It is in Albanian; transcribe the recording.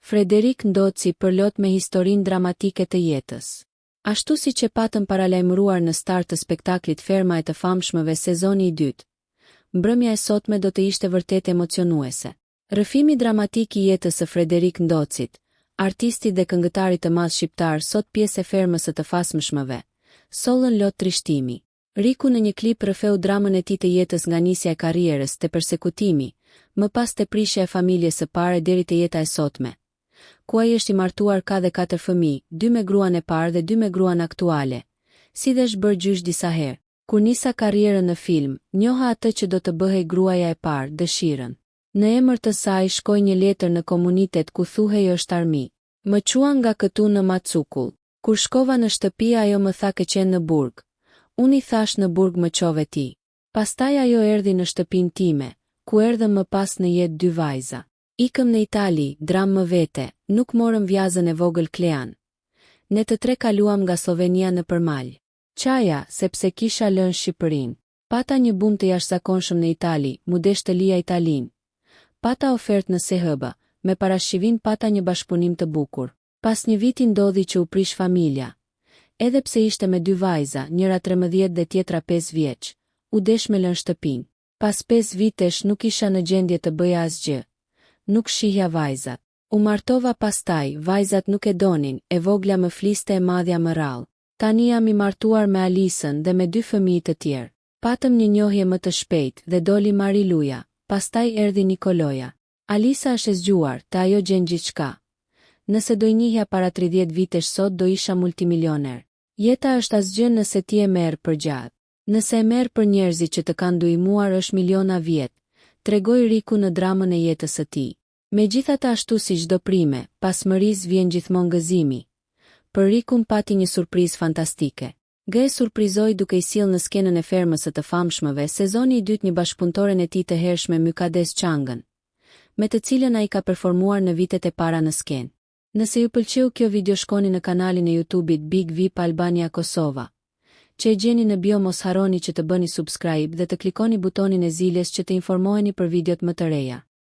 Frederik Ndoci përlot me historinë dramatike të jetës. Ashtu si që patëm paralajmëruar në start të spektaklit Ferma e të famshmëve sezoni i dytë, mbrëmja e sotme do të ishte vërtet emocionuese. Rrëfimi dramatik i jetës së Frederik Ndocit, artistit dhe këngëtarit të madh shqiptar sot pjesë e Fermës së të famshmëve, sollën lot trishtimi. Riku në një klip rrëfeu dramën e tij të jetës nga nisja e karrierës te persekutimi, më pas te prishja e familjes së parë deri te jeta e sotme, ku ai është i martuar ka dhe 4 fëmijë, 2 me gruan e parë dhe 2 me gruan aktuale, si dhe është bërë gjysh disa herë. Kur nisa karrierën në film, njoha atë që do të bëhej gruaja e parë, dëshirën. Në emër të saj shkoi një letër në komunitet ku thuhej është armi. Më quan nga këtu në Macukull. Kur shkova në shtëpi ajo më tha ke qenë në burg. Unë i thash në burg më qove ti. Pastaj ajo erdhi në shtëpinë time, ku erdhëm më pas në jetë 2 vajza. Ikëm në Itali, dram më vete, nuk morëm vjazën e vogël Klean. Ne të 3 kaluam nga Slovenia në përmal. Qaja, sepse kisha lënë Shqipërinë. Pata një bum të jashtëzakonshëm në Itali, mu desh të lija Italin. Pata ofertë në SEHB, me parashivin pata një bashkëpunim të bukur. Pas një viti ndodhi që u prish familja. Edhe pse ishte me 2 vajza, njëra 13 dhe tjetra 5 vjeç, u desh me lënë shtëpinë. Pas 5 vitesh nuk isha në gjendje të bëja asgjë. Nuk shihja vajzat. U martova pastaj, vajzat nuk e donin, e vogla më fliste e madhja më rrallë. Tani jam i martuar me Alisën dhe me 2 fëmijë të tjerë. Patëm një njohje më të shpejtë dhe doli Mariluja, pastaj erdhi Nikoloja. Alisa është e zgjuar, të ajo gjen gjithçka. Nëse do i njihja para 30 vitesh sot do isha multimilioner. Jeta është asgjë nëse ti e merr për gjatë. Nëse e merr për njerëzit që të kanë ndihmuar është miliona vjet, tregoi Riku në dramën e jetës së tij. Megjithatë ashtu si çdo prime, pas mërisë vjen gjithmonë gëzimi. Për Rikun pati një surprizë fantastike. G e surprizoi duke i sjellë në skenën e Fermës së të famshmëve sezoni i dytë një bashkëpunëtoren e tij të hershme Mykades Çangën, me të cilën ai ka performuar në vitet e para në skenë. Nëse ju pëlqeu kjo video shkoni në kanalin e YouTube-it Big VIP Albania Kosova, që e gjeni në bio. Mos harroni që të bëni subscribe dhe të klikoni butonin e ziljes që të informoheni për videot më të reja.